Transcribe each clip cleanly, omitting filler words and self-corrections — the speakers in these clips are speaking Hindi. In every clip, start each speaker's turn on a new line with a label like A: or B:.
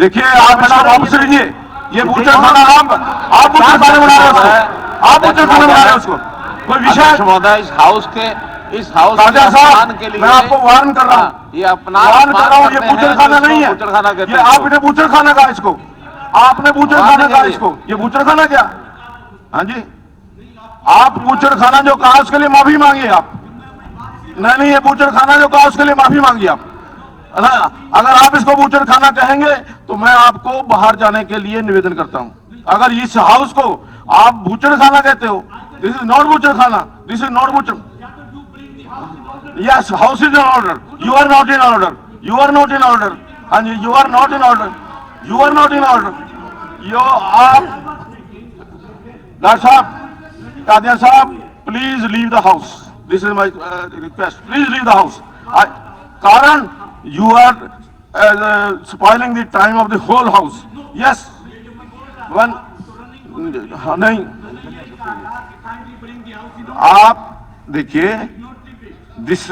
A: देखिए आप वापस लीजिए, ये बूचड़ खाना आप बूचड़ खाने बना रहे हो, आप बूचड़ खाने बना रहे हो उसको। कोई विषय
B: महोदय इस हाउस के
A: कादियान साहब,
B: के लिए
A: मैं आपको वार्न कर रहा हूँ,
B: ये अपना
A: वार्न कर रहा हूँ, ये बूचड़ खाना नहीं है,
B: बूचड़ खाना कहते
A: ये
B: हैं
A: आपने बूचड़ खाना कहा इसको, आपने बूचड़ खाना कहा इसको, ये बूचड़ खाना क्या? हाँ जी, आप बूचड़ खाना जो कहा उसके लिए माफी मांगिए आप। नहीं, ये बूचड़ खाना जो कहा उसके लिए माफी मांगिए आप। अगर आप इसको बूचड़ खाना कहेंगे तो मैं आपको बाहर जाने के लिए निवेदन करता हूं। अगर इस हाउस को आप बूचड़ खाना कहते हो, दिस इज नॉट बूचड़ खाना, दिस इज नॉट बूचड़। Yes, house is in order, you are not in order, you are not in order. हाँ जी, you are not in order, you are not in order. यो आप डॉक्टर साहब, कादियान साहब, please leave the house, this is my request, please leave the house. कारण you are spoiling the time of the whole house. Yes, one नहीं, आप देखिए,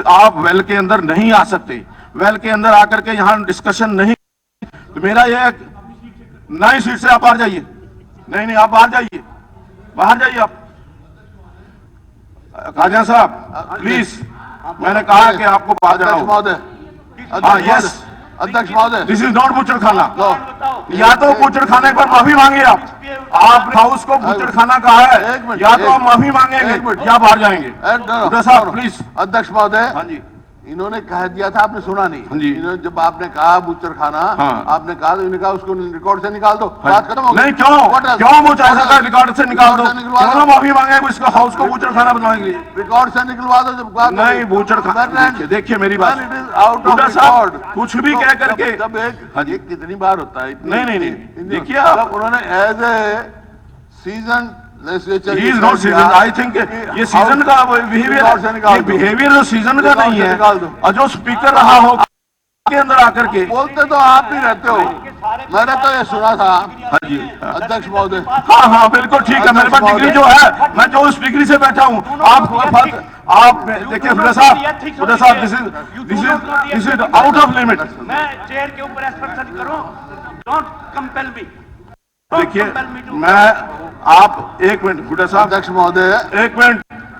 A: आप वेल के अंदर नहीं आ सकते, वेल के अंदर आकर के यहाँ डिस्कशन नहीं। तो मेरा ये नई सीट से आप बाहर जाइए, नहीं आप बाहर जाइए, बाहर जाइए आप। कादियान साहब प्लीज, मैंने कहा कि आपको बाहर जाना होगा। यस
B: अध्यक्ष महोदय,
A: दिस इज नॉट बूचड़ खाना। या तो बूचड़ खाने पर माफी मांगिए आप हाउस को बूचड़ खाना कहा है, या तो आप माफी मांगेंगे या बाहर जाएंगे। साहब प्लीज।
B: अध्यक्ष महोदय,
A: हाँ जी,
B: इन्होंने कह दिया था, आपने सुना नहीं।
A: हाँ जी,
B: इन्होंने जब आपने कहा बूचड़ खाना,
A: हाँ, आपने
B: कहा तो इन्होंने कहा उसको रिकॉर्ड से निकाल दो, बात खत्म हो गई।
A: नहीं, क्यों वो चाहता था रिकॉर्ड से निकाल दो, क्यों माफी मांगे इसको हाउस को बूचड़ खाना बनवाएंगे?
B: रिकॉर्ड से निकलवा दो जब बात
A: नहीं, बूचड़ खाना। देखिए मेरी बात,
B: आउट ऑफ रिकॉर्ड
A: कुछ भी कह करके
B: जब एक कितनी बार होता है?
A: नहीं, देखिए
B: उन्होंने as a season
A: He is not season. I think ये सीजन का बिहेवियर जो सीजन का नहीं है, और जो स्पीकर रहा हो के अंदर आकर के
B: बोलते तो आप ही रहते हो। मैंने तो ये सुना था।
A: हाँ जी,
B: अध्यक्ष महोदय।
A: हाँ बिल्कुल ठीक है, मेरे पास डिग्री जो है, मैं जो उस डिग्री से बैठा हूँ। आप देखिए हुड्डा साहब, this is out of limit.
C: मैं चेयर के ऊपर एक्सप्रेशन करूं, डोंट कंपेल मी।
A: देखिए आप एक मिनट हुड्डा साहब,
B: अध्यक्ष महोदय,
A: एक मिनट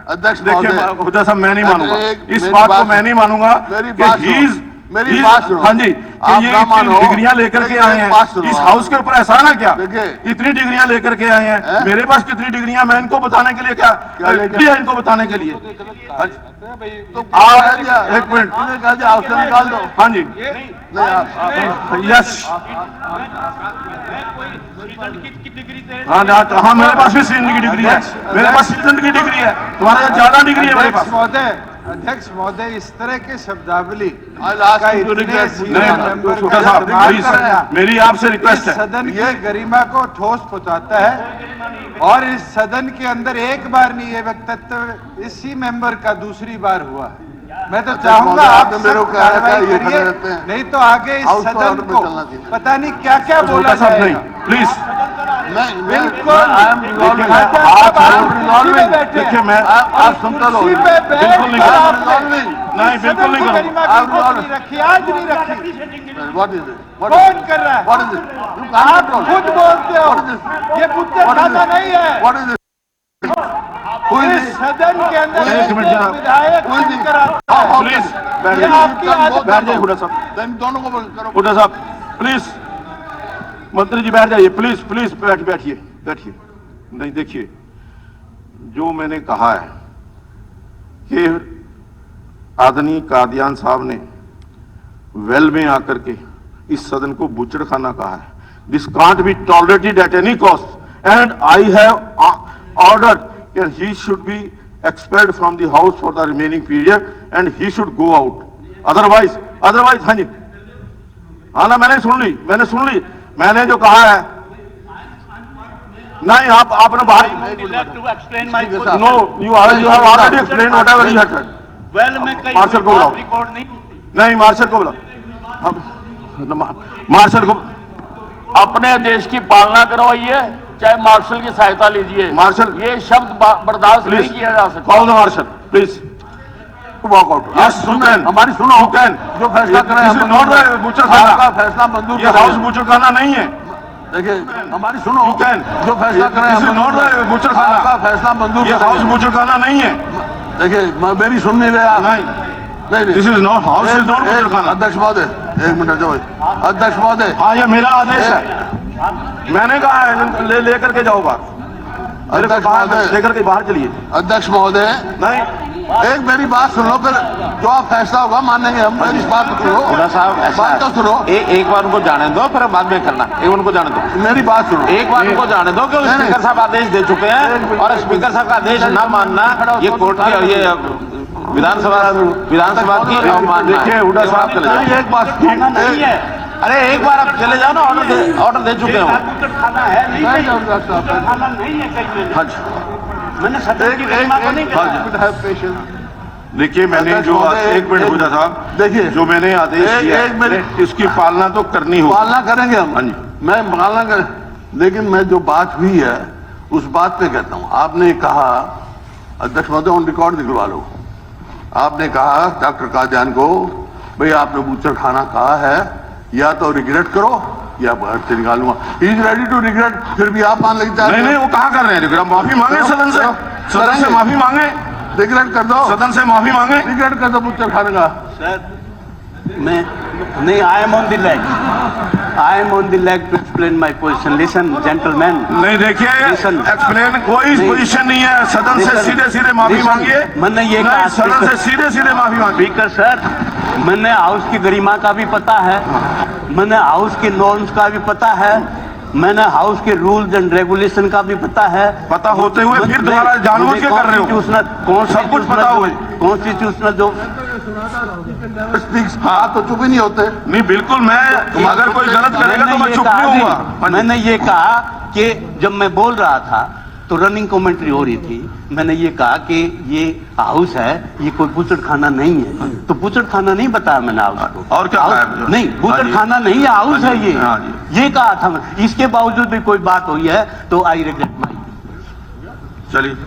B: अध्यक्ष
A: देखिए हुड्डा साहब, मैं नहीं मानूंगा इस बात को, मैं नहीं मानूंगा
B: मेरी बात सुनो।
A: हाँ जी, ये डिग्रियां लेकर के आए हैं इस हाउस के ऊपर, ऐसा ना क्या? इतनी डिग्रियां लेकर के आए हैं, मेरे पास कितनी डिग्रियां, मैं इनको बताने के लिए क्या इनको बताने के लिए? एक मिनट,
B: निकाल दो।
A: हाँ जी, यस, हाँ मेरे पास भी सीजन की डिग्री है, मेरे पास सीजन की डिग्री है, तुम्हारे यहाँ ज्यादा डिग्री है मेरे पास।
D: अध्यक्ष महोदय, इस तरह के शब्दावली
A: मेरी आपसे रिक्वेस्ट है,
D: सदन की गरिमा को ठोस पहुंचाता है, और इस सदन के अंदर एक बार नहीं ये वक्तव्य इसी मेंबर का दूसरी बार हुआ है। मैं तो चाहूंगा आप कार्रवाई करिए, नहीं तो आगे इस सदन को पता नहीं क्या क्या बोला जाएगा।
A: प्लीज
D: बिल्कुल,
A: देखिए मैं आप सुनता रहो, बिल्कुल नहीं करूँगा।
D: आज नहीं रखी। कौन कर रहा है? आप खुद बोलते हो, ये बूचड़ खाना नहीं है। सदन के अंदर विधायक
A: प्लीज बैठ जाइए हुड्डा साहब, हुड्डा साहब प्लीज, मंत्री जी बैठ जाइए, प्लीज बैठिए। नहीं देखिए, जो मैंने कहा है कि आदरणीय कादियान साहब ने वेल में आकर के इस सदन को बूचड़ खाना कहा है, this can't be tolerated at any cost, and I have ordered that he should be expelled from the house for the remaining period and he should go out, otherwise हाँ जी, हाँ ना, मैंने सुन ली, मैंने जो कहा है। नहीं, आपने बाहर, no, you have already explained whatever you had said. Marshal को बुलाओ, नहीं मार्शल को बुलाओ, मार्शल को,
E: अपने देश की पालना करवाइए, चाहे मार्शल की सहायता लीजिए।
A: मार्शल,
E: ये शब्द बर्दाश्त नहीं किया जा सकता।
A: Call the marshal please.
B: Walkout.
A: Yes, you can.
B: हमारी सुनो,
A: You can.
B: जो फैसला करें
A: This is
B: हम
A: not
B: मंजूर
A: a बूचड़खाना।
B: आपका फैसला मंजूर
A: ये
B: करें।
A: हाउस बूचड़खाना नहीं है।
B: देखिए हमारी सुनो,
A: You can.
B: जो फैसला करें
A: This is
B: हम
A: not
B: मंजूर
A: a बूचड़खाना।
B: आपका फैसला मंजूर
A: ये हाउस
B: करें।
A: बूचड़खाना नहीं है।
B: देखिए मेरी सुन नहीं रहे आप।
A: नहीं,
B: नहीं
A: this is not house, is not बूचड़खाना।
B: अध्यक्ष महोदय एक मिनट जो अध्यक्ष महोदय,
A: हाँ, ये मेरा आदेश है। मैंने कहा है लेकर के जाओ बाहर, मेरे को
B: अध्यक्ष
A: बाहर
B: महोदय,
A: लेकर के बाहर चलिए।
B: अध्यक्ष महोदय
A: नहीं,
B: एक मेरी बात सुन लो, फिर जो आप फैसला होगा मानेंगे हम। मेरी इस बात को सुनो,
F: हुड्डा साहब, ऐसा
B: बात तो सुनो,
F: एक बार उनको जाने दो, फिर बाद में करना। एक उनको जाने दो,
B: मेरी बात सुनो।
F: एक बार उनको जाने दो, क्योंकि
B: नहीं,
F: स्पीकर साहब आदेश दे चुके हैं, और स्पीकर साहब का आदेश ना मानना ये कोर्ट की, ये विधानसभा की अवमानना है।
A: देखिए हुड्डा साहब चले जाओ।
B: एक बात
C: नहीं है,
F: अरे एक बार आप चले जाओ ना, ऑर्डर दे चुके हो।
C: खाना है नहीं, खाना नहीं है कहीं में।
A: हाँ जी,
C: मैंने सदन की गरिमा को नहीं कहा।
A: देखिए मैंने जो एक मिनट हुड्डा साहब,
B: देखिए
A: जो मैंने आदेश दिया
B: एक मिनट,
A: इसकी पालना तो करनी होगी।
B: पालना करेंगे हम।
A: हाँ जी।
B: मैं पालना कर, लेकिन मैं जो बात हुई है उस बात पे कहता हूँ। आपने कहा, अध्यक्ष महोदय ऑन रिकॉर्ड निकलवा लो, आपने कहा डॉक्टर कादियान को, भाई आपने बूचड़खाना कहा है, या तो रिग्रेट करो या बाहर से निकालूंगा। He is ready to regret, फिर भी आप मान लेते
A: नहीं नहीं, वो कहाँ कर रहे हैं रिग्रेट? माफी मांगे सदन से, सदन से माफी मांगे,
B: रिग्रेट कर दो,
A: सदन से माफी मांगे।
B: रिग्रेट कर दो बूचड़खाने का।
C: मैं नहीं, I am on the leg, I am on the leg to explain my position. Listen gentleman,
A: नहीं देखिए,
C: Listen.
A: एक्सप्लेन कोई
C: नहीं।
A: पोजीशन नहीं है। सदन से
C: Listen.
A: सीधे सीधे माफी
C: Listen.
A: मांगिए।
C: मैंने ये
A: नहीं,
C: कहा,
A: सदन से सीधे सीधे माफी मांगिए।
C: स्पीकर सर, मैंने हाउस की गरिमा का भी पता है, मैंने हाउस के नॉर्म्स का भी पता है, मैंने हाउस के रूल्स एंड रेगुलेशन का भी पता है।
A: पता होते हुए फिर दोबारा जानबूझ के कर रहे हो। सब कुछ पता हुआ है।
C: कॉन्स्टिट्यूशनल जो
B: हाँ तो चुप ही नहीं होते।
A: नहीं बिल्कुल, मैं अगर कोई गलत करेगा तो मैं चुप नहीं होऊंगा। हाँ जी।
C: मैंने ये कहा कि जब मैं बोल रहा था तो रनिंग कमेंट्री हो रही थी, मैंने ये कहा कि ये हाउस है, ये कोई बूचड़खाना नहीं है। तो बूचड़खाना नहीं बताया मैंने हाउस को।
A: और क्या
C: हाउस-
A: बताया?
C: नहीं, बूचड़खाना नहीं है, हाउस है ये।
A: हाँ जी।
C: ये कहा था मैं। इसके बावजूद भी कोई बात हुई है तो आई रिग्रेट माई।
A: चलिए।